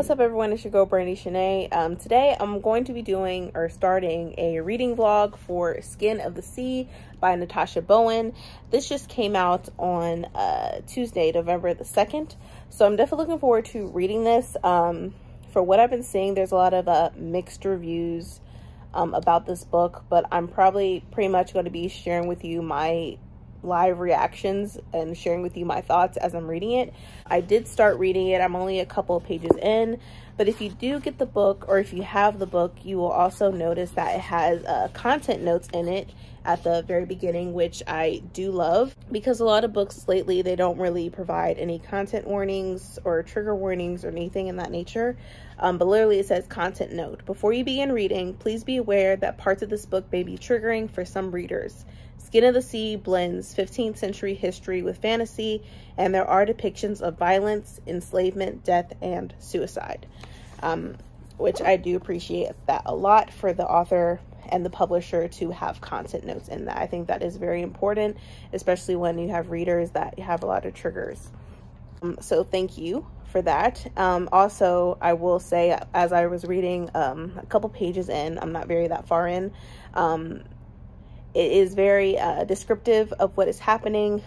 what's up everyone, it's your girl Brandy Shanae. Today I'm going to be doing or starting a reading vlog for Skin of the Sea by Natasha Bowen. This just came out on Tuesday, November the 2nd. So I'm definitely looking forward to reading this. For what I've been seeing, there's a lot of mixed reviews about this book, but I'm probably pretty much going to be sharing with you my live reactions and sharing with you my thoughts as I'm reading it. I did start reading it. I'm only a couple of pages in, but if you do get the book, or if you have the book, you will also notice that it has content notes in it at the very beginning, which I do love, because a lot of books lately, they don't really provide any content warnings or trigger warnings or anything in that nature. But literally it says content note. Before you begin reading, please be aware that parts of this book may be triggering for some readers. Skin of the Sea blends 15th century history with fantasy, and there are depictions of violence, enslavement, death, and suicide. Which I do appreciate that a lot for the author and the publisher to have content notes in that. I think that is very important, especially when you have readers that have a lot of triggers. So thank you for that. Also, I will say, as I was reading a couple pages in, I'm not that far in, it is very descriptive of what is happening.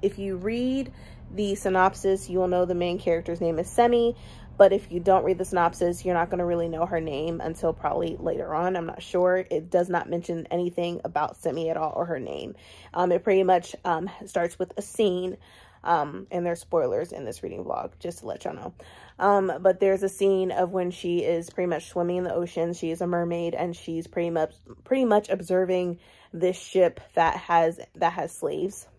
If you read the synopsis, you will know the main character's name is Semi, but if you don't read the synopsis, you're not going to really know her name until probably later on. I'm not sure. It does not mention anything about Semi at all, or her name. It pretty much starts with a scene, and there's spoilers in this reading vlog, just to let y'all know. But there's a scene of when she is pretty much swimming in the ocean. She is a mermaid, and she's pretty much observing this ship that has slaves,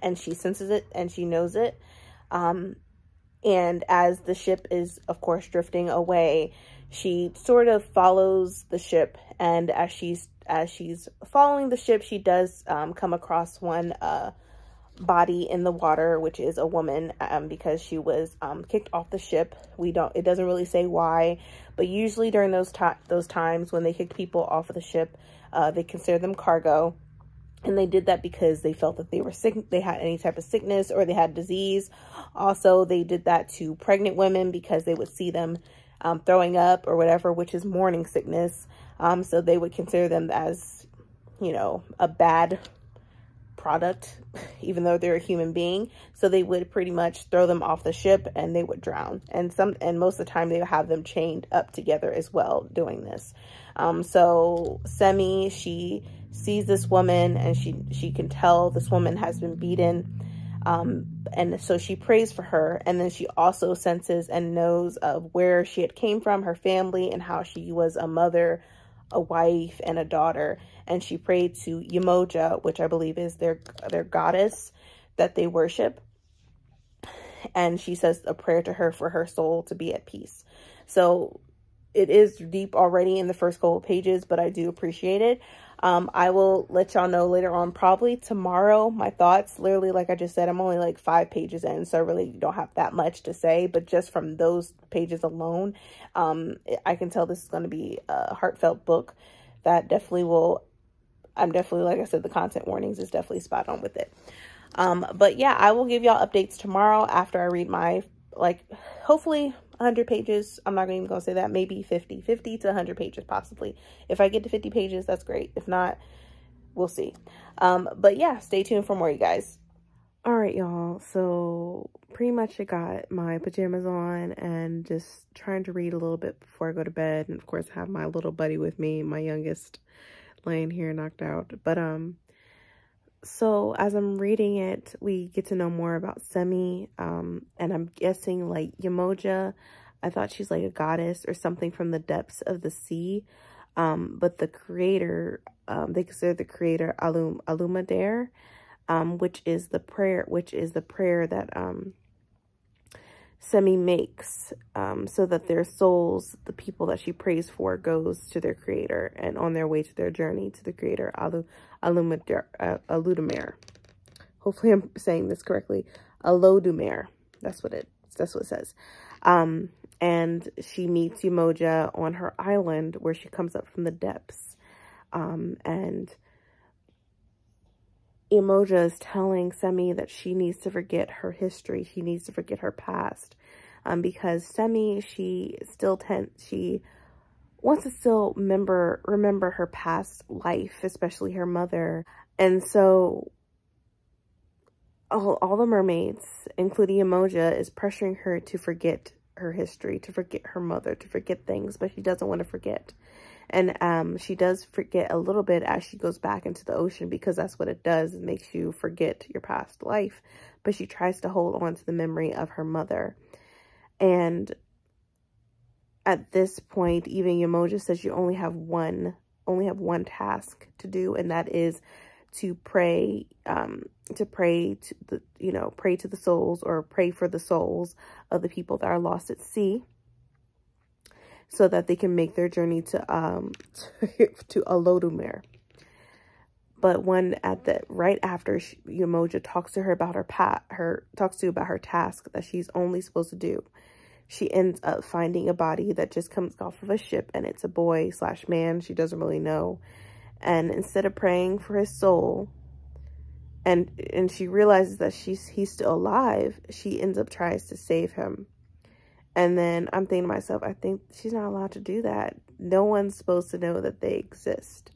and she senses it and she knows it. And as the ship is, of course, drifting away, she sort of follows the ship, and as she's following the ship, she does come across one body in the water, which is a woman, because she was kicked off the ship. It doesn't really say why, but usually during those times when they kicked people off of the ship, they consider them cargo. And they did that because they felt that they were sick, they had any type of sickness, or they had disease. Also, they did that to pregnant women because they would see them throwing up or whatever, which is morning sickness. So they would consider them as, you know, a bad product, even though they're a human being. So they would pretty much throw them off the ship and they would drown. And most of the time they would have them chained up together as well doing this. So Semi, she sees this woman, and she can tell this woman has been beaten. And so she prays for her, and then she also senses and knows of where she had came from, her family, and how she was a mother, a wife, and a daughter. And she prayed to Yemoja, which I believe is their goddess that they worship. And she says a prayer to her for her soul to be at peace. So it is deep already in the first couple of pages, but I do appreciate it. I will let y'all know later on, probably tomorrow, my thoughts. Literally, like I just said, I'm only like 5 pages in, so I really don't have that much to say. But just from those pages alone, I can tell this is going to be a heartfelt book that definitely will, like I said, the content warnings is definitely spot on with it. But yeah, I will give y'all updates tomorrow after I read my, hopefully 100 pages. I'm not even gonna say that, maybe 50 to 100 pages possibly. If I get to 50 pages, that's great. If not, we'll see. But yeah, stay tuned for more, you guys. All right, y'all, so pretty much I got my pajamas on and just trying to read a little bit before I go to bed, and of course have my little buddy with me, my youngest, laying here knocked out. But so as I'm reading it, we get to know more about Semi, and I'm guessing like Yemoja, I thought she's like a goddess or something from the depths of the sea, but the creator, they consider the creator Alumadare, which is the prayer that Semi makes, so that their souls, the people that she prays for, goes to their creator, and on their way to their journey to the creator, Aludumare. Hopefully I'm saying this correctly. Alodumare. That's what it says. And she meets Yemoja on her island where she comes up from the depths. And Yemoja is telling Semi that she needs to forget her history. She needs to forget her past. because Semi, she wants to still remember her past life, especially her mother. And so all the mermaids, including Emoja, is pressuring her to forget her history, to forget her mother, to forget things, but she doesn't want to forget. And she does forget a little bit as she goes back into the ocean, because that's what it does. It makes you forget your past life. But she tries to hold on to the memory of her mother. And at this point, even Emoja says you only have one task to do, and that is to pray to the souls, or pray for the souls of the people that are lost at sea, so that they can make their journey to Olodumare. But right after Emoja talks to her about about her task that she's only supposed to do, she ends up finding a body that just comes off of a ship, and it's a boy/man. She doesn't really know. And instead of praying for his soul, and she realizes that he's still alive, she ends up tries to save him. And then I'm thinking to myself, I think she's not allowed to do that. No one's supposed to know that they exist.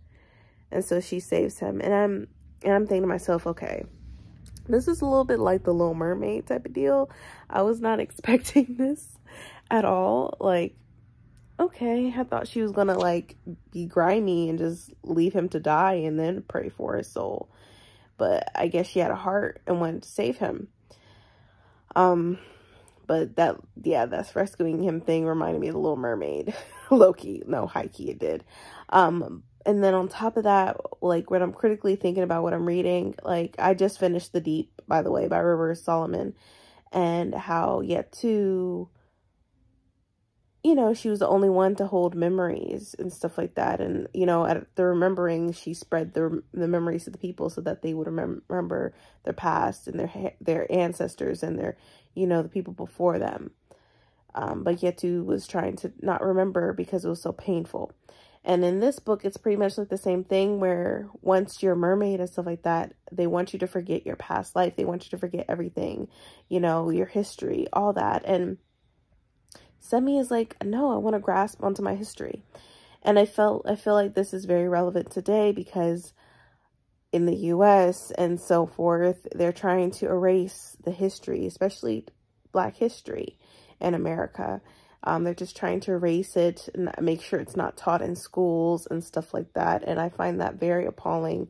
And so she saves him. And I'm thinking to myself, okay, this is a little bit like the Little Mermaid type of deal. I was not expecting this at all. Like, okay, I thought she was gonna like be grimy and just leave him to die and then pray for his soul. But I guess she had a heart and wanted to save him. But that's rescuing him thing reminded me of the Little Mermaid. Low-key, no, high-key it did. And then on top of that, like when I'm critically thinking about what I'm reading, like I just finished The Deep, by the way, by River Solomon, and how she was the only one to hold memories and stuff like that. And, at the remembering, she spread the memories to the people so that they would remember their past and their ancestors and their, the people before them. But Yetu was trying to not remember because it was so painful. And in this book, it's pretty much like the same thing, where once you're a mermaid and stuff like that, they want you to forget your past life. They want you to forget everything, your history, all that. And Semi is like, no, I want to grasp onto my history. And I feel like this is very relevant today, because in the US and so forth, they're trying to erase the history, especially Black history in America. They're just trying to erase it and make sure it's not taught in schools and stuff like that. And I find that very appalling.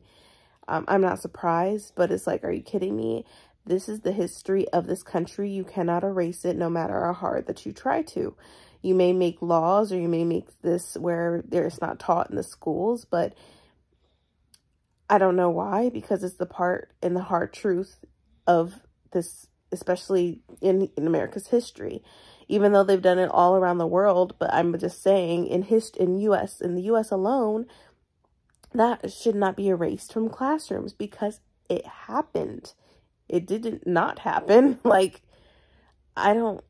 I'm not surprised, but it's like, are you kidding me? This is the history of this country. You cannot erase it, no matter how hard that you try to. You may make laws, or you may make this where it's not taught in the schools, but I don't know why, because it's the part and the hard truth of this, especially in America's history, even though they've done it all around the world. But I'm just saying, in the US alone, that should not be erased from classrooms, because it happened. It didn't not happen. Like, I don't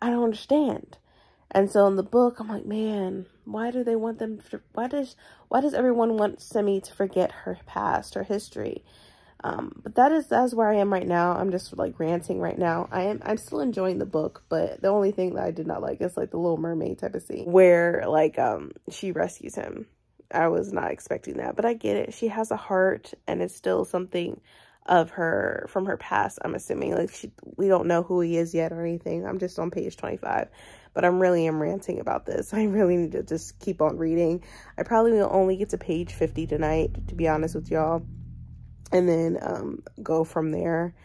understand. And so in the book, I'm like, man, why do they want them to, why does everyone want Semi to forget her past, her history? But that's where I am right now. I'm just like ranting right now. I'm still enjoying the book, but the only thing that I did not like is like the Little Mermaid type of scene where like she rescues him. I was not expecting that, but I get it. She has a heart, and it's still something of her from her past, I'm assuming. Like, we don't know who he is yet or anything. I'm just on page 25, but I'm ranting about this. I really need to just keep on reading. I probably will only get to page 50 tonight, to be honest with y'all, and then go from there.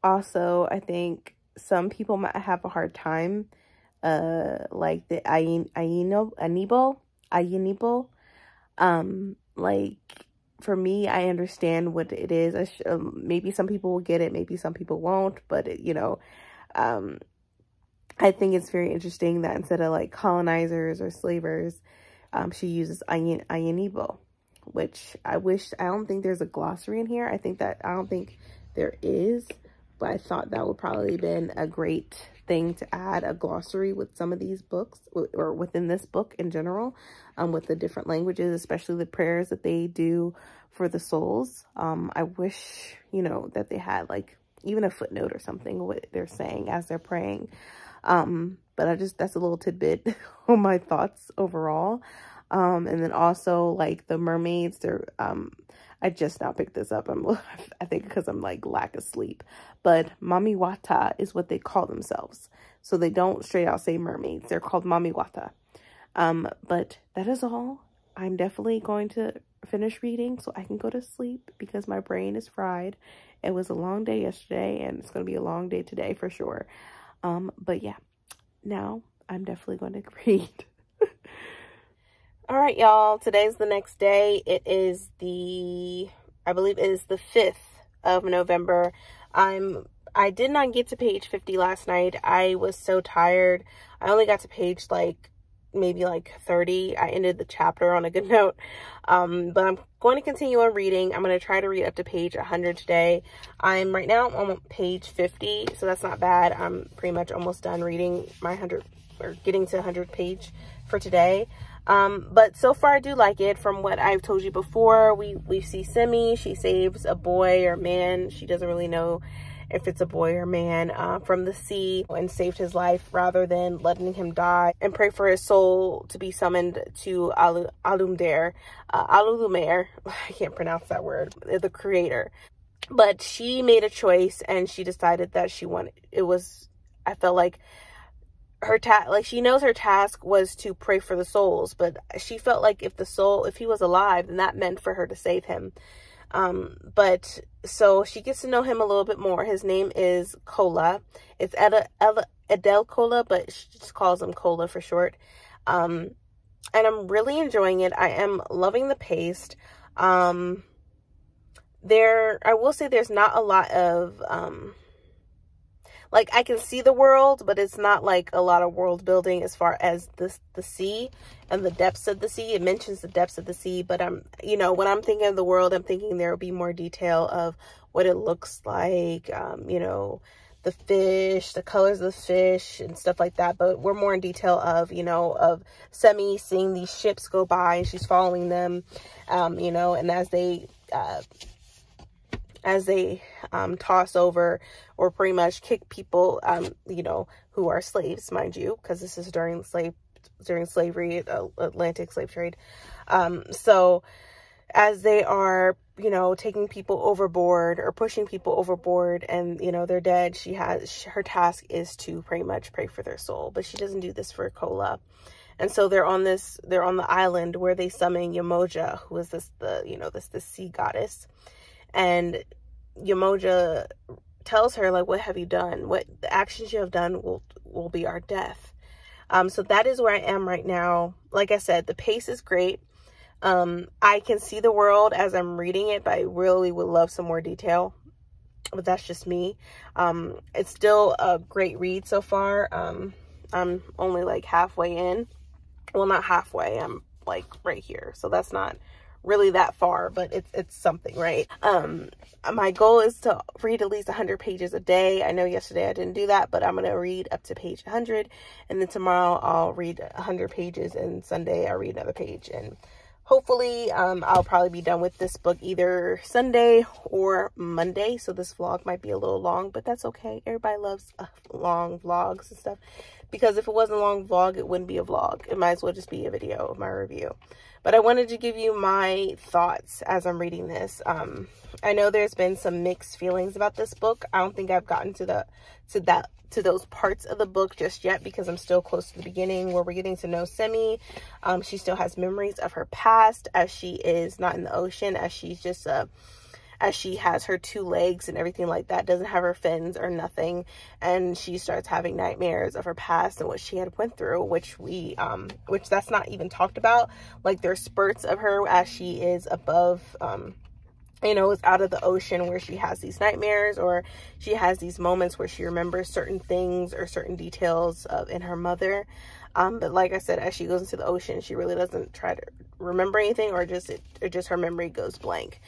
Also, I think some people might have a hard time like the Ayinibo. Like, for me, I understand what it is. Maybe some people will get it, maybe some people won't, but I think it's very interesting that instead of like colonizers or slavers, she uses Ayinibo, which I don't think there's a glossary in here. I don't think there is, but I thought that would probably been a great thing to add a glossary with some of these books, or within this book in general, with the different languages, especially the prayers that they do for the souls. I wish, that they had like even a footnote or something, what they're saying as they're praying. But that's a little tidbit on my thoughts overall. And then also like the mermaids, I just now picked this up. I think because I'm like lack of sleep, but Mami Wata is what they call themselves. So they don't straight out say mermaids. They're called Mami Wata. But that is all. I'm definitely going to finish reading so I can go to sleep because my brain is fried. It was a long day yesterday and it's going to be a long day today for sure. But yeah, now I'm definitely going to read. All right, y'all, today's the next day. It is I believe it is the 5th of November. I did not get to page 50 last night. I was so tired. I only got to page maybe 30. I ended the chapter on a good note. But I'm going to continue on reading. I'm going to try to read up to page 100 today. I'm right now on page 50, so that's not bad. I'm pretty much almost done reading my 100 or getting to 100 page for today. But so far I do like it. From what I've told you before, we see Semi. She saves a boy or man. She doesn't really know if it's a boy or man, from the sea, and saved his life rather than letting him die, and pray for his soul to be summoned to Alumdare, Alulumer, I can't pronounce that word, the creator. But she made a choice and she decided that I felt like her she knows her task was to pray for the souls, but she felt like if he was alive, then that meant for her to save him. But so she gets to know him a little bit more. His name is Kola. It's Edel Kola, but she just calls him Kola for short. And I'm really enjoying it. I am loving the pace. I will say there's not a lot of, like, I can see the world, but it's not like a lot of world building as far as the sea and the depths of the sea. It mentions the depths of the sea, but when I'm thinking of the world, I'm thinking there will be more detail of what it looks like, the fish, the colors of the fish and stuff like that. But we're more in detail of Semi seeing these ships go by and she's following them, and as they toss over or pretty much kick people, who are slaves, mind you, because this is during slavery, Atlantic slave trade. So as they are, taking people overboard or pushing people overboard and, they're dead, her task is to pretty much pray for their soul, but she doesn't do this for Kola. And so they're on the island where they summon Yamoja, who is the sea goddess. And Yamoja tells her, like, what have you done? What the actions you have done will be our death. So that is where I am right now. Like I said, the pace is great. I can see the world as I'm reading it, but I really would love some more detail. But that's just me. It's still a great read so far. I'm only like halfway in. Well, not halfway. I'm like right here. So that's not really that far, but it's something, right? My goal is to read at least 100 pages a day. I know yesterday I didn't do that, but I'm going to read up to page 100, and then tomorrow I'll read 100 pages, and Sunday I'll read another page, and hopefully I'll probably be done with this book either Sunday or Monday. So this vlog might be a little long, but that's okay. Everybody loves long vlogs and stuff, because if it wasn't a long vlog, it wouldn't be a vlog. It might as well just be a video of my review. But I wanted to give you my thoughts as I'm reading this. I know there's been some mixed feelings about this book. I don't think I've gotten to those parts of the book just yet, because I'm still close to the beginning where we're getting to know Semi. She still has memories of her past, as she is not in the ocean, as she's just as she has her 2 legs and everything like that, doesn't have her fins or nothing, and she starts having nightmares of her past and what she had went through, which that's not even talked about. Like, there's spurts of her as she is above, is out of the ocean, where she has these nightmares, or she has these moments where she remembers certain things or certain details in her mother. But like I said, as she goes into the ocean, she really doesn't try to remember anything, or just her memory goes blank.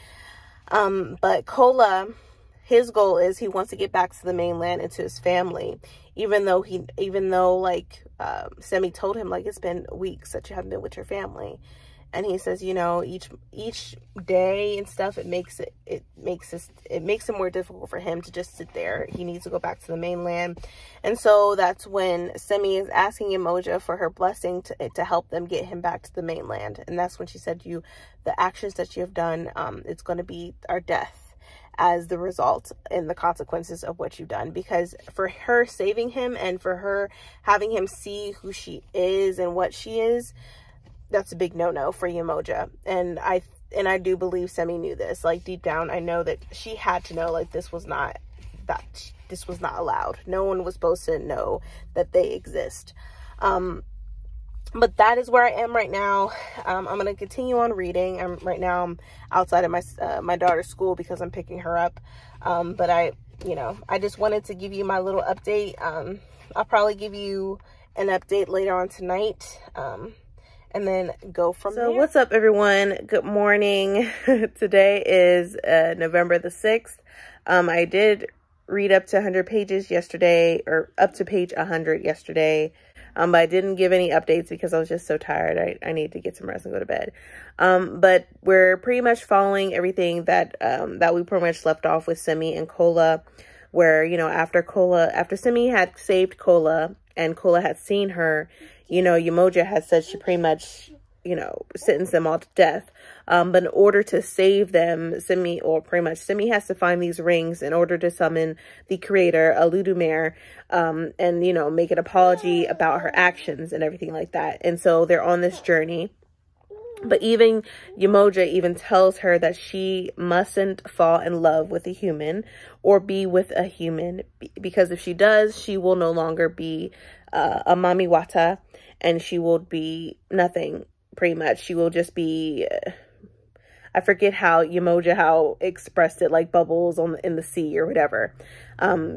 But Kola, his goal is he wants to get back to the mainland and to his family, even though Semi told him, like, it's been weeks that you haven't been with your family. And he says, you know, each day and stuff, it makes it more difficult for him to just sit there. He needs to go back to the mainland. And so that's when Semi is asking Yemoja for her blessing to help them get him back to the mainland. And that's when she said, the actions that you have done, it's going to be our death as the result and the consequences of what you've done. Because for her saving him and for her having him see who she is and what she is, that's a big no-no for Yemoja. And I do believe Semi knew this. Like, deep down, I know that she had to know, like, this was not allowed. No one was supposed to know that they exist. But that is where I am right now. I'm going to continue on reading. Right now I'm outside of my daughter's school because I'm picking her up. But I just wanted to give you my little update. I'll probably give you an update later on tonight. And then go from there. So what's up, everyone? Good morning. Today is November the 6th. I did read up to 100 pages yesterday, or up to page 100 yesterday. But I didn't give any updates because I was just so tired. I need to get some rest and go to bed. But we're pretty much following everything that we pretty much left off with Semi and Kola, where, you know, after Semi had saved Kola and Kola had seen her, you know, Yemoja had said she pretty much, you know, sentenced them all to death. But in order to save them, Semi has to find these rings in order to summon the creator, Aludumare, and, you know, make an apology about her actions and everything like that. And so they're on this journey. But even Yemoja even tells her that she mustn't fall in love with a human or be with a human, because if she does, she will no longer be a mamiwata, and she will be nothing, pretty much. She will just be, I forget how Yemoja expressed it, like bubbles in the sea or whatever.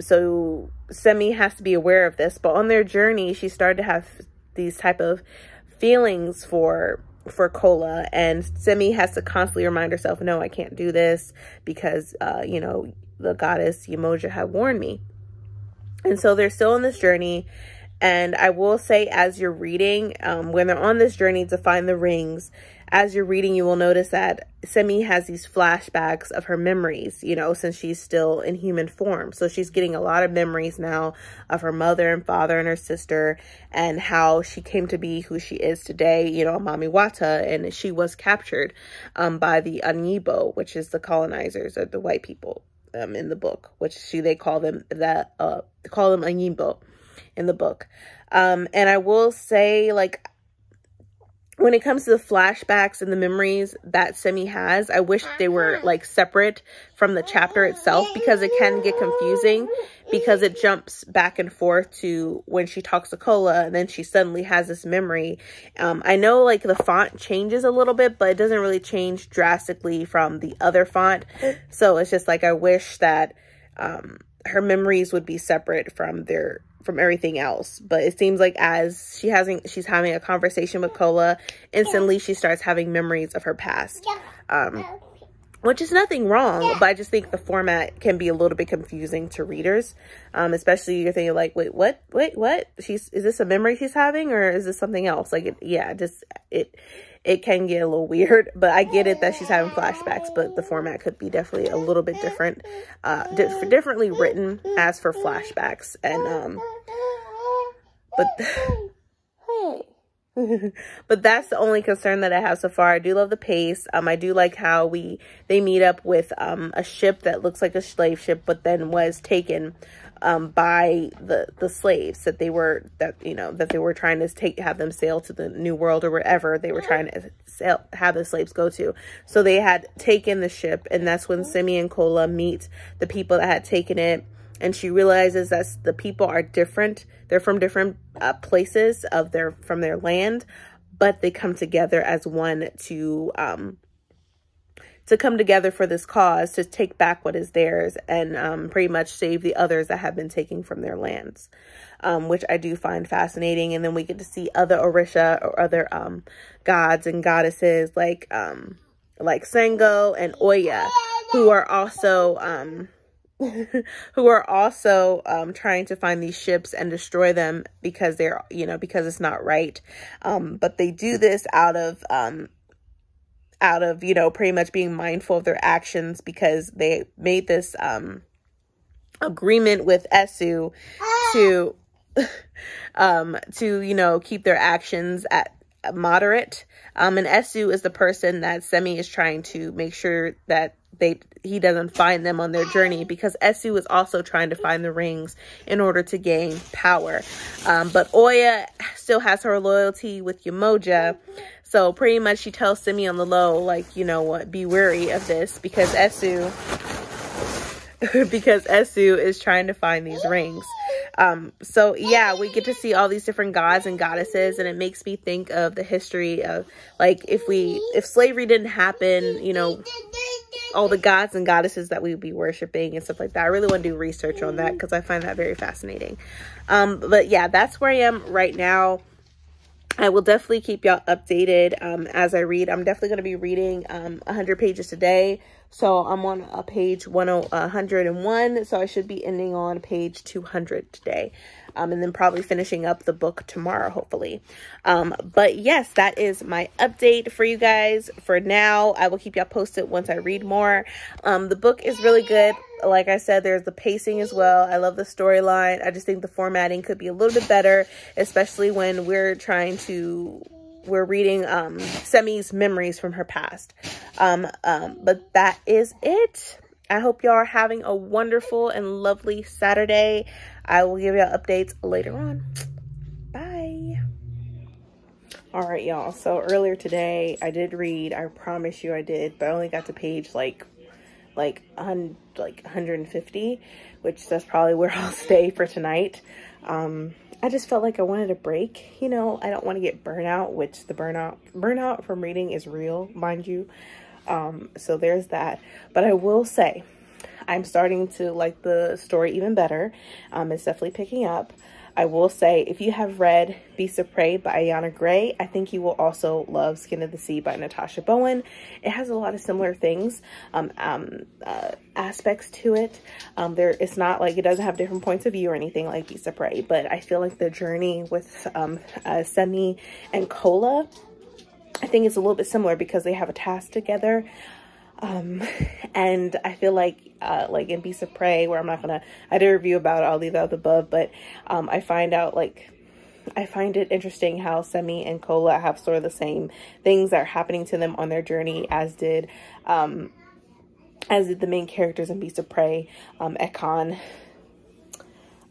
So Semi has to be aware of this. But on their journey, she started to have these type of feelings for Kola, and Semi has to constantly remind herself, no, I can't do this because, you know, the goddess Yemoja had warned me. And so they're still on this journey. And I will say, as you're reading, when they're on this journey to find the rings, as you're reading, you will notice that Semi has these flashbacks of her memories, you know, since she's still in human form. So she's getting a lot of memories now of her mother and father and her sister, and how she came to be who she is today, you know, Mamiwata, and she was captured by the Anyibo, which is the colonizers, or the white people in the book, which they call them Anyibo in the book. And I will say, like, when it comes to the flashbacks and the memories that Semi has, I wish they were like separate from the chapter itself, because it can get confusing, because it jumps back and forth to when she talks to Kola and then she suddenly has this memory. I know, like, the font changes a little bit, but it doesn't really change drastically from the other font. So it's just like, I wish that her memories would be separate from everything else. But it seems like as she's having a conversation with Kola, instantly she starts having memories of her past, which is nothing wrong, but I just think the format can be a little bit confusing to readers, especially you're thinking like, wait, what, is this a memory she's having, or is this something else? Like, it can get a little weird. But I get it that she's having flashbacks, but the format could be definitely a little bit different, differently written as for flashbacks. And but that's the only concern that I have so far. I do love the pace. I do like how they meet up with a ship that looks like a slave ship, but then was taken by the slaves that they were trying to have them sail to the New World, or wherever they were trying to have the slaves go to. So they had taken the ship, and that's when Semi and Kola meet the people that had taken it. And she realizes that the people are different. They're from different places from their land, but they come together as one to come together for this cause, to take back what is theirs, and pretty much save the others that have been taken from their lands, which I do find fascinating. And then we get to see other Orisha, or other gods and goddesses like Sango and Oya, who are also trying to find these ships and destroy them because because it's not right. But they do this out of out of, you know, pretty much being mindful of their actions, because they made this agreement with Esu to you know, keep their actions at moderate. And Esu is the person that Semi is trying to make sure that he doesn't find them on their journey, because Esu is also trying to find the rings in order to gain power. But Oya still has her loyalty with Yamoja. So pretty much she tells Semi on the low, like, you know what, be wary of this, because Esu is trying to find these rings. So yeah, we get to see all these different gods and goddesses, and it makes me think of the history of, like, if slavery didn't happen, you know, all the gods and goddesses that we would be worshiping and stuff like that. I really want to do research on that, because I find that very fascinating. But yeah, that's where I am right now. I will definitely keep y'all updated as I read. I'm definitely going to be reading 100 pages today. So I'm on page 101. So I should be ending on page 200 today. And then probably finishing up the book tomorrow, hopefully. But yes, that is my update for you guys. For now, I will keep y'all posted once I read more. The book is really good. Like I said, there's the pacing as well. I love the storyline. I just think the formatting could be a little bit better, especially when we're reading Semi's memories from her past. But that is it. I hope y'all are having a wonderful and lovely Saturday. I will give y'all updates later on. Bye. All right, y'all. So earlier today, I did read. I promise you I did, but I only got to page like 150, which that's probably where I'll stay for tonight. I just felt like I wanted a break. You know, I don't want to get burnout, which the burnout from reading is real, mind you. So there's that. But I will say, I'm starting to like the story even better. It's definitely picking up. I will say, if you have read Beasts of Prey by Ayana Gray, I think you will also love Skin of the Sea by Natasha Bowen. It has a lot of similar things, aspects to it. It's not like it doesn't have different points of view or anything like Beasts of Prey, but I feel like the journey with Semi and Cola, I think it's a little bit similar because they have a task together. And I feel like in Beasts of Prey, where I did a review about it, I'll leave that up above, but, I find it interesting how Semi and Cola have sort of the same things that are happening to them on their journey, as did the main characters in Beasts of Prey, Ekon,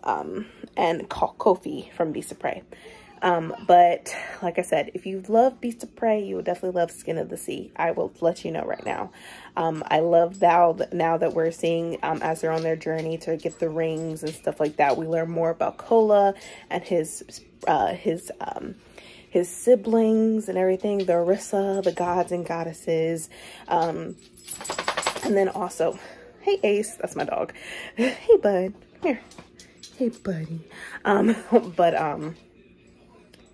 and Kofi from Beasts of Prey. But like I said, if you love Beasts of Prey, you will definitely love Skin of the Sea. I will let you know right now. I love now that we're seeing, as they're on their journey to get the rings and stuff like that, we learn more about Cola and his siblings and everything, the Orisa, the gods and goddesses. And then also, hey Ace, that's my dog. Hey bud, here. Hey buddy.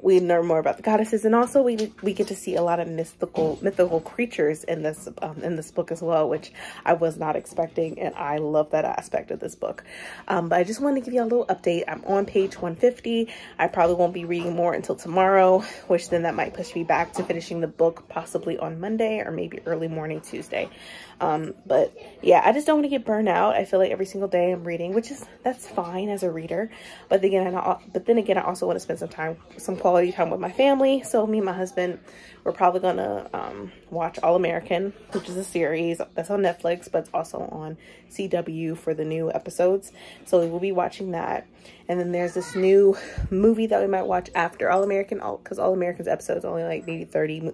We learn more about the goddesses, and also we get to see a lot of mythical creatures in this book as well, which I was not expecting, and I love that aspect of this book. But I just wanted to give you a little update. I'm on page 150. I probably won't be reading more until tomorrow, which then that might push me back to finishing the book possibly on Monday or maybe early morning Tuesday. But yeah, I just don't want to get burned out. I feel like every single day I'm reading, that's fine as a reader. But then again, I also want to spend some quality time with my family. So me and my husband, we're probably gonna watch All American, which is a series that's on Netflix, but it's also on CW for the new episodes. So we will be watching that. And then there's this new movie that we might watch after All American, because All American's episodes only like maybe 30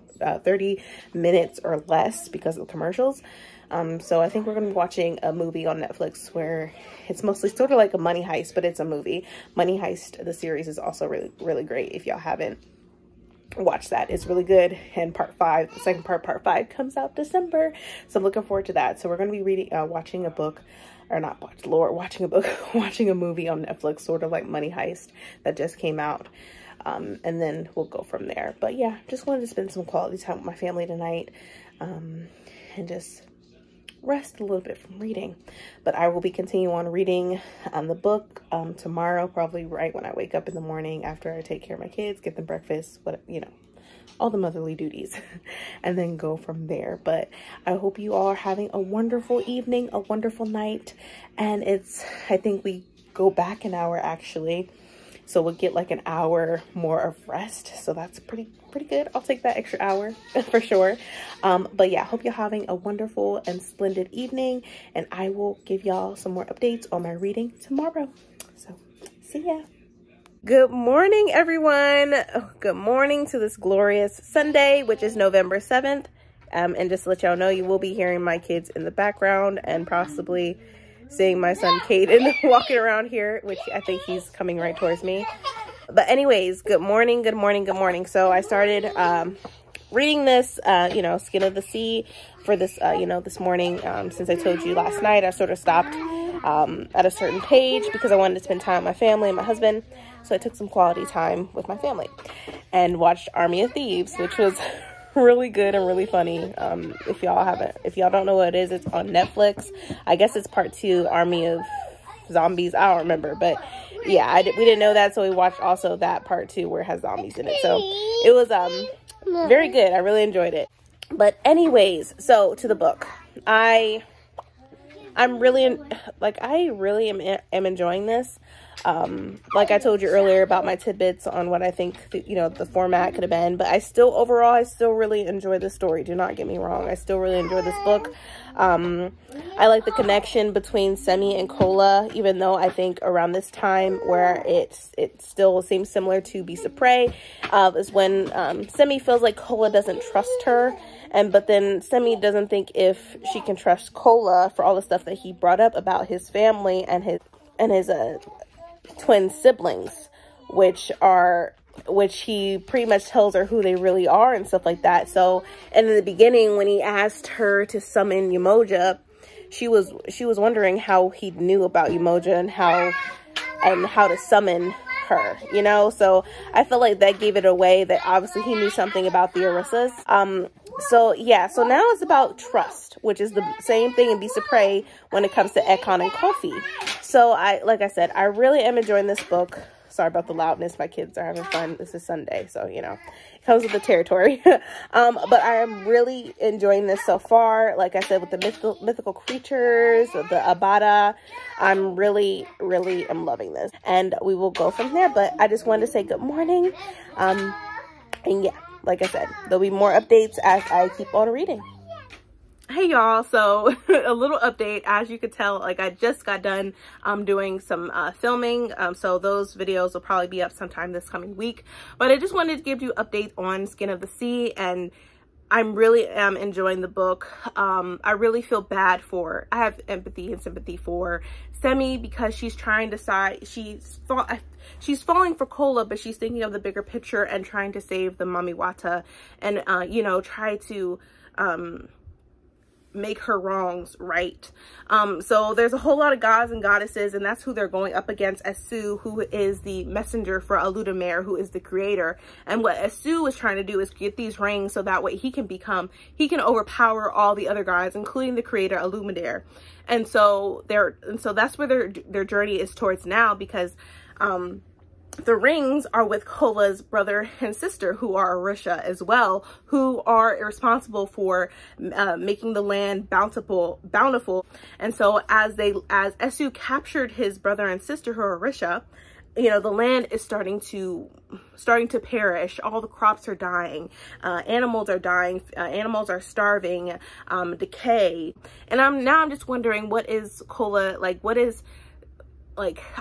minutes or less because of the commercials. So I think we're going to be watching a movie on Netflix where it's mostly sort of like a money heist, but it's a movie. Money Heist, the series, is also really, really great. If y'all haven't watched that, it's really good. And the second part, part 5, comes out December. So I'm looking forward to that. So we're going to be watching a book, or not watch, Lord, watching a book, watching a movie on Netflix, sort of like Money Heist, that just came out. And then we'll go from there. But yeah, just wanted to spend some quality time with my family tonight, and just rest a little bit from reading. But I will be continuing on reading the book tomorrow, probably right when I wake up in the morning after I take care of my kids, get them breakfast, all the motherly duties and then go from there. But I hope you all are having a wonderful evening, a wonderful night. And I think we go back an hour actually. So we'll get like an hour more of rest. So that's pretty good. I'll take that extra hour for sure. But yeah, hope you're having a wonderful and splendid evening. And I will give y'all some more updates on my reading tomorrow. So see ya. Good morning, everyone. Good morning to this glorious Sunday, which is November 7th. And just to let y'all know, you will be hearing my kids in the background and possibly seeing my son Caden walking around here, which I think he's coming right towards me. But anyways, good morning, good morning, good morning. So I started reading this, Skin of the Sea for this, this morning. Since I told you last night, I sort of stopped at a certain page because I wanted to spend time with my family and my husband. So I took some quality time with my family and watched Army of Thieves, which was really good and really funny. If y'all don't know what it is, it's on Netflix. I guess it's part 2, Army of Zombies. I don't remember, but yeah, we didn't know that, so we watched also that part 2 where it has zombies in it. So it was very good. I really enjoyed it. But anyways, so to the book, I really am enjoying this. Like I told you earlier about my tidbits on what I think the format could have been, but I still really enjoy the story. Do not get me wrong, I still really enjoy this book. I like the connection between Semi and Cola, even though I think around this time where it still seems similar to Beast of Prey, is when Semi feels like Cola doesn't trust her, but then Semi doesn't think if she can trust Cola for all the stuff that he brought up about his family and his twin siblings, which he pretty much tells her who they really are and stuff like that. So, and in the beginning, when he asked her to summon Umoja, she was wondering how he knew about Umoja and how to summon her, so I felt like that gave it away that obviously he knew something about the Orissas. So yeah, so now it's about trust, which is the same thing in Beast of Prey when it comes to Ekon and Kofi. So like I said, I really am enjoying this book. Sorry about the loudness. My kids are having fun. This is Sunday, so it comes with the territory. But I am really enjoying this so far. Like I said, with the mythical creatures, the Abada, I'm really am loving this, and we will go from there. But I just wanted to say good morning, and yeah, like I said, there'll be more updates as I keep on reading. Hey y'all, so a little update. As you could tell, like I just got done doing some filming, so those videos will probably be up sometime this coming week. But I just wanted to give you an update on Skin of the Sea, and I really am enjoying the book. I really feel bad I have empathy and sympathy for Semi because she's trying to decide, she's falling for Cola, but she's thinking of the bigger picture and trying to save the Mamiwata and, try to make her wrongs right. So there's a whole lot of gods and goddesses, and that's who they're going up against. Esu, who is the messenger for Aludamare, who is the creator. And what Esu is trying to do is get these rings so that way he can overpower all the other gods, including the creator Aludamare. And so that's where their journey is towards now, because the rings are with Cola's brother and sister, who are Orisha as well, who are responsible for making the land bountiful. And so as Esu captured his brother and sister, who are Orisha, the land is starting to perish. All the crops are dying, animals are dying, animals are starving, decay. And I'm just wondering, what is Cola like?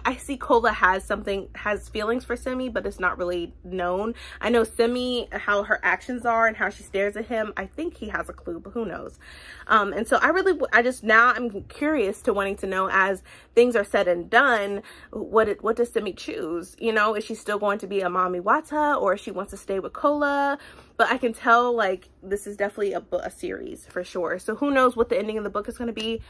I see Cola has feelings for Semi, but it's not really known. I know Semi, how her actions are and how she stares at him. I think he has a clue, but who knows? And so now I'm curious to wanting to know, as things are said and done, what does Semi choose? Is she still going to be a Mamiwata, or she wants to stay with Cola? But I can tell, like, this is definitely a series for sure. So who knows what the ending of the book is going to be.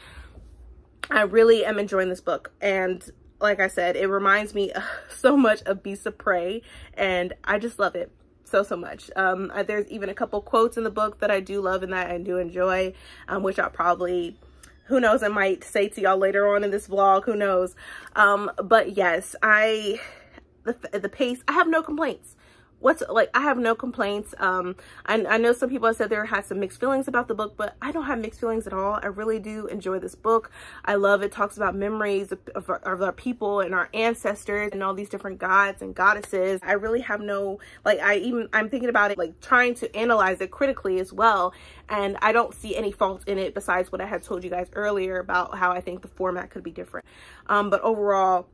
I really am enjoying this book, and like I said, it reminds me so much of Beast of Prey, and I just love it so much. There's even a couple quotes in the book that I do love and that I do enjoy, which I'll probably, who knows, I might say to y'all later on in this vlog, who knows. But yes, the pace, I have no complaints I have no complaints. I know some people have said they had some mixed feelings about the book, but I don't have mixed feelings at all. I really do enjoy this book. I love it. Talks about memories of our people and our ancestors and all these different gods and goddesses. I really have no, like, I'm thinking about it, like trying to analyze it critically as well. And I don't see any fault in it besides what I had told you guys earlier about how I think the format could be different. But overall,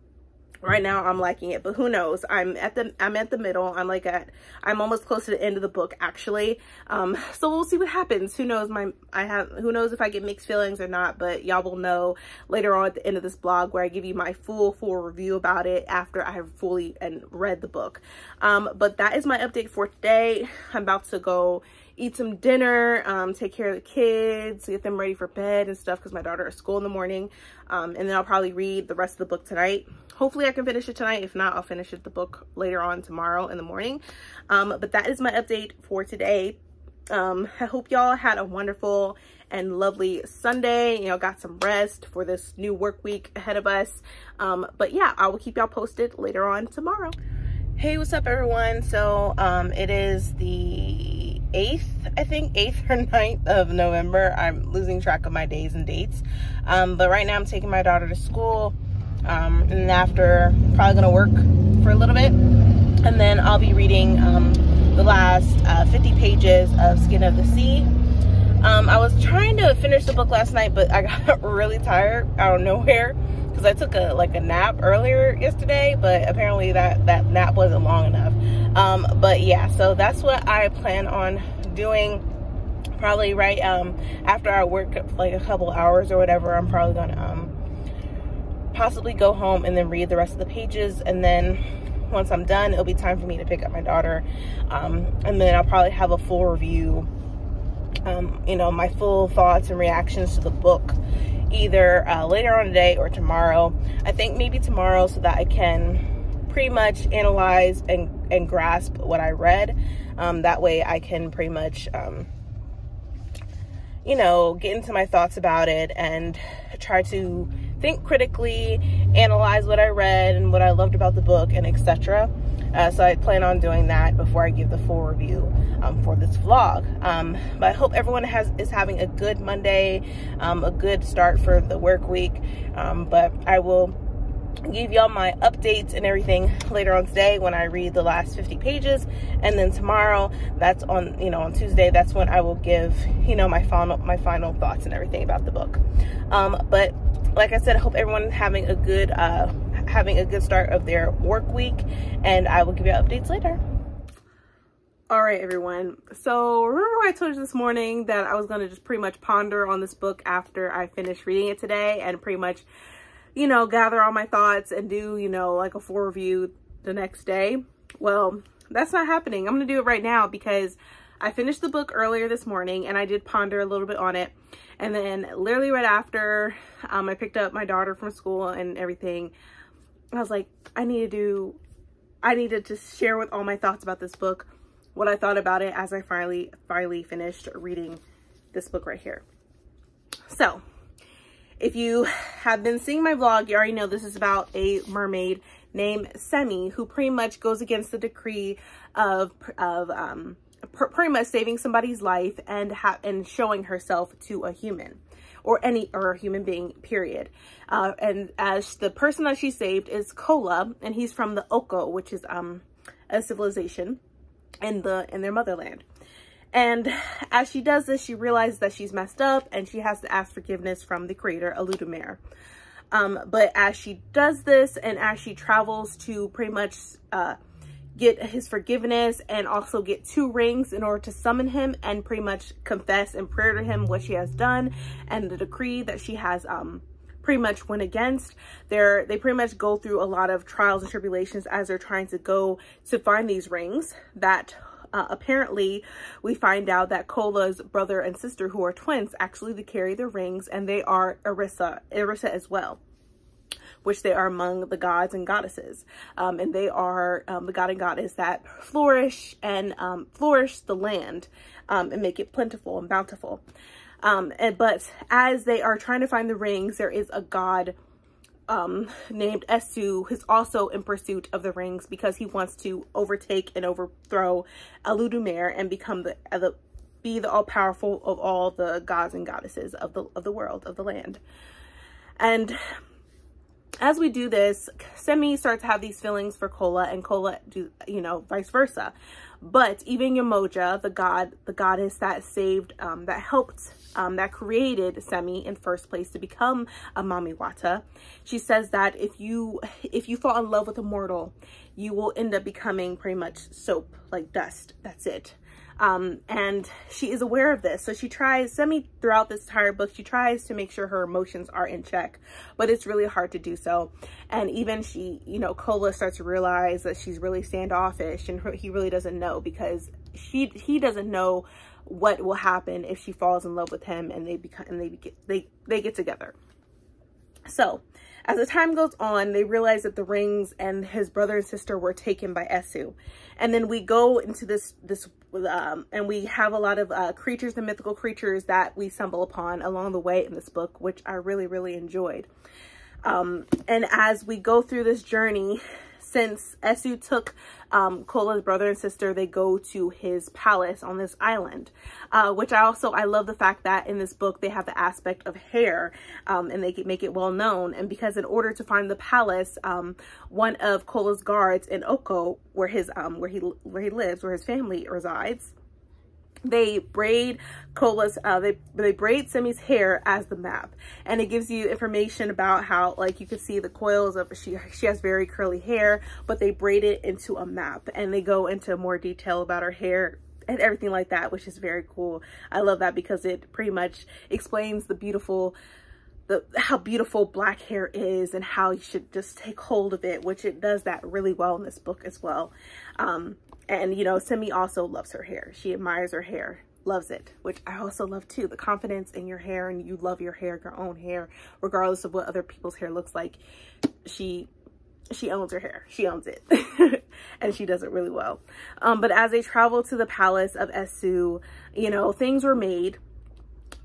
right now I'm liking it, but who knows? I'm at the middle. I'm almost close to the end of the book, actually. So we'll see what happens. Who knows? Who knows if I get mixed feelings or not, but y'all will know later on at the end of this blog, where I give you my full review about it after I have fully read the book. But that is my update for today. I'm about to go eat some dinner, take care of the kids, get them ready for bed and stuff, because my daughter has school in the morning. And then I'll probably read the rest of the book tonight. Hopefully I can finish it tonight. If not, I'll finish the book later on tomorrow in the morning. But that is my update for today. I hope y'all had a wonderful and lovely Sunday, got some rest for this new work week ahead of us. But yeah, I will keep y'all posted later on tomorrow. Hey, what's up everyone? So it is the 8th, I think 8th or 9th of November. I'm losing track of my days and dates. But right now I'm taking my daughter to school. And then after, probably gonna work for a little bit, and then I'll be reading the last 50 pages of Skin of the Sea. I was trying to finish the book last night, but I got really tired out of nowhere because I took a nap earlier yesterday, but apparently that nap wasn't long enough. But yeah, so that's what I plan on doing. Probably right after I work like a couple hours or whatever, I'm probably gonna possibly go home and then read the rest of the pages, and then once I'm done, it'll be time for me to pick up my daughter, and then I'll probably have a full review, my full thoughts and reactions to the book, either later on today or tomorrow. I think maybe tomorrow, so that I can pretty much analyze and grasp what I read. That way I can pretty much get into my thoughts about it and try to think critically, analyze what I read and what I loved about the book, and etc. So I plan on doing that before I give the full review for this vlog. But I hope everyone is having a good Monday, a good start for the work week. But I will give y'all my updates and everything later on today when I read the last 50 pages, and then tomorrow, that's on on Tuesday, that's when I will give my final thoughts and everything about the book. But like I said, I hope everyone having a good start of their work week, and I will give you updates later. All right, everyone. So remember I told you this morning that I was going to just pretty much ponder on this book after I finished reading it today, and pretty much gather all my thoughts and do, like a full review the next day. Well, that's not happening. I'm going to do it right now because I finished the book earlier this morning and I did ponder a little bit on it. And then literally right after I picked up my daughter from school and everything, I was like, I needed to just share with all my thoughts about this book, what I thought about it as I finally finished reading this book right here. So if you have been seeing my vlog, you already know this is about a mermaid named Semi, who pretty much goes against the decree of pretty much saving somebody's life and showing herself to a human, or a human being, period. And as the person that she saved is Kola, and he's from the Oko, which is a civilization in their motherland. And as she does this, she realizes that she's messed up and she has to ask forgiveness from the creator, Aludamare. But as she does this, and as she travels to pretty much get his forgiveness and also get 2 rings in order to summon him and pretty much confess and pray to him what she has done and the decree that she has pretty much went against, they pretty much go through a lot of trials and tribulations as they're trying to go to find these rings that apparently we find out that Kola's brother and sister, who are twins, actually carry the rings, and they are Irissa as well, which they are among the gods and goddesses. And they are the god and goddess that flourish the land and make it plentiful and bountiful. But as they are trying to find the rings, there is a god named Esu is also in pursuit of the rings because he wants to overtake and overthrow Eludumare and become be the all-powerful of all the gods and goddesses of the world, of the land. And as we do this, Semi starts to have these feelings for Kola, and Kola, you know, vice versa. But even Yamoja, the goddess that saved, that helped, that created Semi in first place to become a Mamiwata, she says that if you fall in love with a mortal, you will end up becoming pretty much soap, like dust. That's it. And she is aware of this. So she tries, Semi, throughout this entire book, she tries to make sure her emotions are in check, but it's really hard to do so. And even she, you know, Kola starts to realize that she's really standoffish, and he really doesn't know, because he doesn't know what will happen if she falls in love with him and they get together. So as the time goes on, they realize that the rings and his brother and sister were taken by Esu. And then we go into this and we have a lot of creatures and mythical creatures that we stumble upon along the way in this book, which I really, really enjoyed. And as we go through this journey, since Esu took Kola's brother and sister, they go to his palace on this island, which I love the fact that in this book they have the aspect of hair, and they make it well known. And because in order to find the palace, one of Kola's guards in Oko, where he lives, where his family resides, they braid Kola's, they braid Semi's hair as the map, and it gives you information about how, like, you can see the coils of, she has very curly hair, but they braid it into a map, and they go into more detail about her hair and everything like that, which is very cool. I love that because it pretty much explains how beautiful black hair is and how you should just take hold of it, which it does that really well in this book as well. And, you know, Semi also loves her hair. She admires her hair, loves it, which I also love too. The confidence in your hair, and you love your hair, your own hair, regardless of what other people's hair looks like. She owns her hair. She owns it. And she does it really well. But as they travel to the palace of Esu, you know, things were made.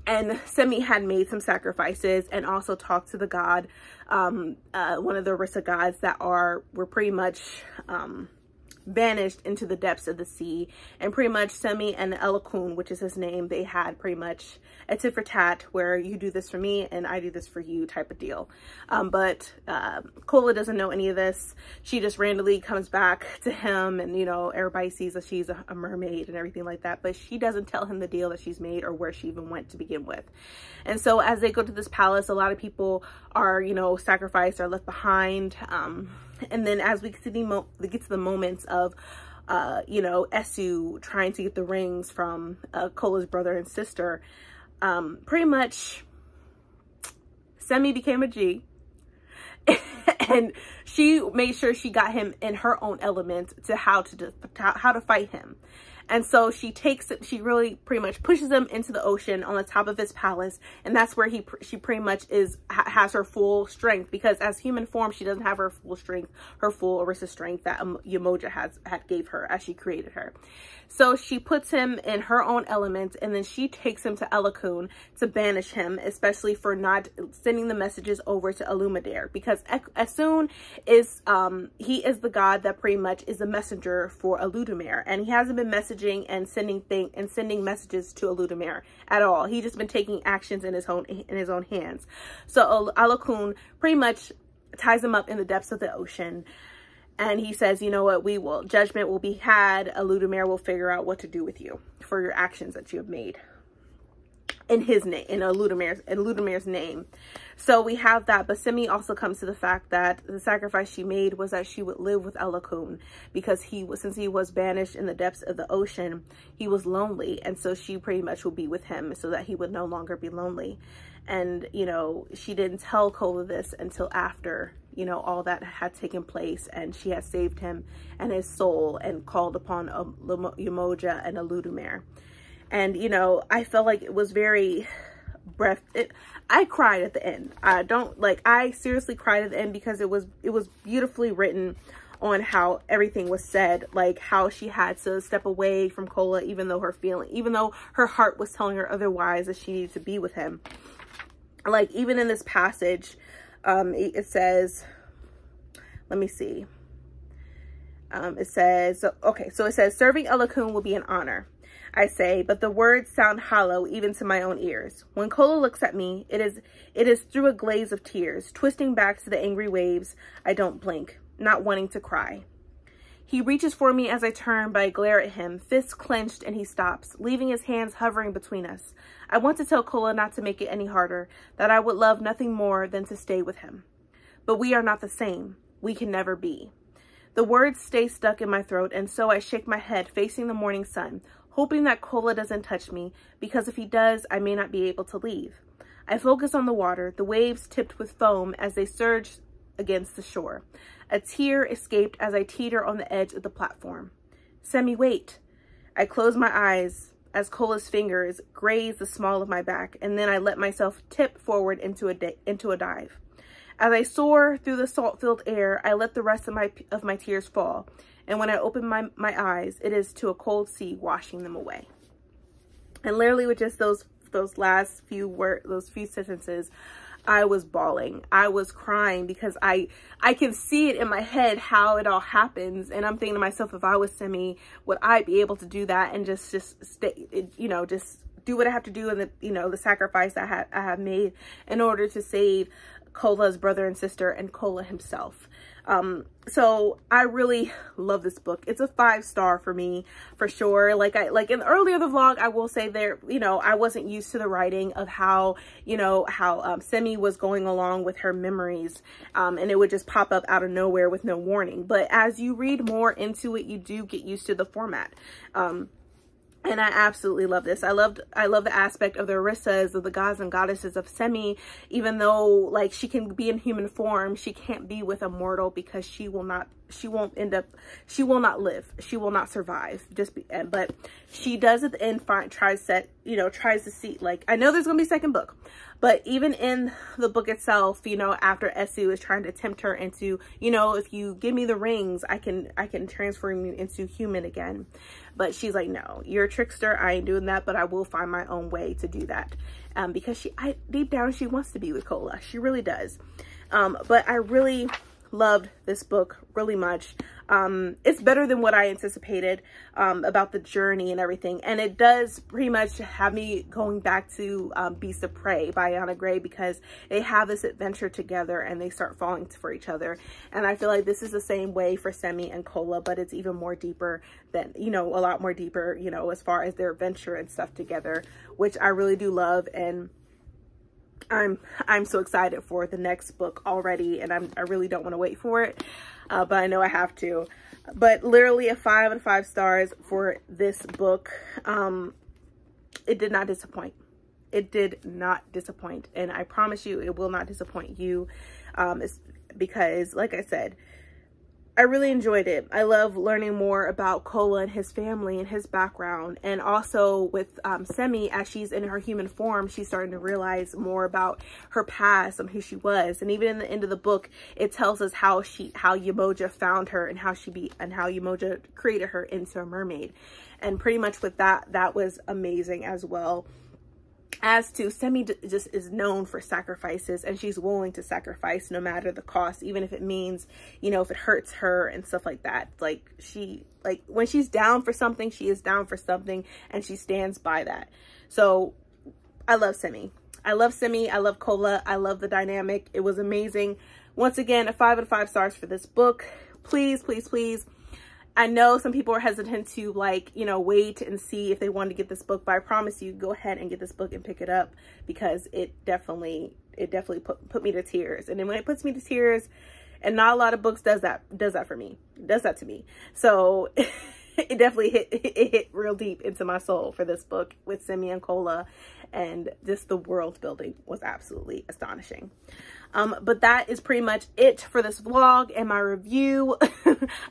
And Semi had made some sacrifices and also talked to the god, one of the Orisa gods that were pretty much banished into the depths of the sea. And pretty much Semi and Elokun, which is his name, they had pretty much a tit for tat, where you do this for me and I do this for you type of deal. But Kola doesn't know any of this. She just randomly comes back to him, and, you know, everybody sees that she's a mermaid and everything like that, but she doesn't tell him the deal that she's made or where she even went to begin with. And so as they go to this palace, a lot of people are, you know, sacrificed or left behind. And then as we get to the moments of, you know, Esu trying to get the rings from Kola's brother and sister, pretty much Semi became a G. And she made sure she got him in her own element to how to fight him. And so she really pretty much pushes him into the ocean on the top of his palace. And that's where she pretty much has her full strength, because as human form, she doesn't have her full strength, her full Orisa strength that Yamoja had gave her as she created her. So she puts him in her own element, and then she takes him to Elokun to banish him, especially for not sending the messages over to Eludumare, because Esun is, he is the god that pretty much is the messenger for Eludumare, and he hasn't been messaging and sending messages to Eludumare at all. He's just been taking actions in his own hands. So Elokun pretty much ties him up in the depths of the ocean. And he says, you know what, judgment will be had. Eludumare will figure out what to do with you for your actions that you have made in his name, in Eludumare's name. So we have that, but Semi also comes to the fact that the sacrifice she made was that she would live with Elokun, because since he was banished in the depths of the ocean, he was lonely. And so she pretty much will be with him so that he would no longer be lonely. And, you know, she didn't tell Kola this until after, you know, all that had taken place, and she had saved him and his soul and called upon Yamoja and Eludumare. And, you know, I felt like it was very I cried at the end. I seriously cried at the end, because it was beautifully written on how everything was said, like how she had to step away from Kola, even though her heart was telling her otherwise, that she needed to be with him. Like, even in this passage, It says, let me see. It says, okay, so it says, serving Ella Kun will be an honor, I say, but the words sound hollow even to my own ears. When Kola looks at me, it is through a glaze of tears, twisting back to the angry waves. I don't blink, not wanting to cry. He reaches for me as I turn, but I glare at him, fists clenched, and he stops, leaving his hands hovering between us. I want to tell Kola not to make it any harder, that I would love nothing more than to stay with him. But we are not the same. We can never be. The words stay stuck in my throat, and so I shake my head, facing the morning sun, hoping that Kola doesn't touch me, because if he does, I may not be able to leave. I focus on the water, the waves tipped with foam as they surge against the shore. A tear escaped as I teeter on the edge of the platform. Semi, wait. I close my eyes as Kola's fingers graze the small of my back, and then I let myself tip forward into a dive. As I soar through the salt-filled air, I let the rest of my tears fall, and when I open my eyes, it is to a cold sea washing them away. And literally with just those last few words, those few sentences, I was bawling. I was crying because I can see it in my head how it all happens, and I'm thinking to myself, if I was Semi, would I be able to do that and just stay, you know, just do what I have to do, and the, you know, the sacrifice I have made in order to save Kola's brother and sister and Kola himself. So I really love this book. It's a 5-star for me, for sure. Like in earlier the vlog, I will say there, you know, I wasn't used to the writing of how, you know, how Semi was going along with her memories, and it would just pop up out of nowhere with no warning. But as you read more into it, you do get used to the format. And I absolutely love this. I love the aspect of the Orissas, of the gods and goddesses of Semi. Even though, like, she can be in human form, she can't be with a mortal because she will not live. She will not survive. But she does at the end tries to see, like, I know there's gonna be a second book, but even in the book itself, you know, after Esu is trying to tempt her into, you know, if you give me the rings, I can transform you into human again. But she's like, no, you're a trickster. I ain't doing that, but I will find my own way to do that. Because deep down, she wants to be with Kola. She really does. But I really loved this book really much. It's better than what I anticipated about the journey and everything, and it does pretty much have me going back to Beast of Prey by Anna Gray, because they have this adventure together and they start falling for each other. And I feel like this is the same way for Semi and Kola, but it's even more deeper than, you know, a lot more deeper, you know, as far as their adventure and stuff together, which I really do love. And I'm so excited for the next book already, and I really don't want to wait for it, but I know I have to. But literally a 5 out of 5 stars for this book. It did not disappoint. It did not disappoint, and I promise you it will not disappoint you, because, like I said, I really enjoyed it. I love learning more about Kola and his family and his background. And also with Semi, as she's in her human form, she's starting to realize more about her past and who she was. And even in the end of the book, it tells us how Yemoja found her and how Yemoja created her into a mermaid. And pretty much with that was amazing as well. As to Semi, just is known for sacrifices, and she's willing to sacrifice no matter the cost, even if it means, you know, if it hurts her and stuff like that. Like, when she's down for something, she is down for something, and she stands by that. So I love Semi. I love Semi. I love Kola. I love the dynamic. It was amazing. Once again, a 5 out of 5 stars for this book. Please, please, please. I know some people are hesitant to, like, you know, wait and see if they want to get this book, but I promise you, go ahead and get this book and pick it up, because it definitely put me to tears. And then when it puts me to tears, and not a lot of books does that for me, does that to me. So it definitely hit real deep into my soul for this book with Semi and Kola, and just the world building was absolutely astonishing. But that is pretty much it for this vlog and my review.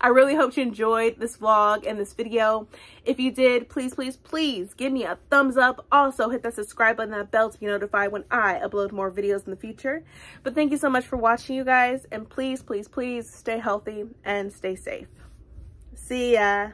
I really hope you enjoyed this vlog and this video. If you did, please, please, please give me a thumbs up. Also, hit that subscribe button and that bell to be notified when I upload more videos in the future. But thank you so much for watching, you guys. And please, please, please stay healthy and stay safe. See ya.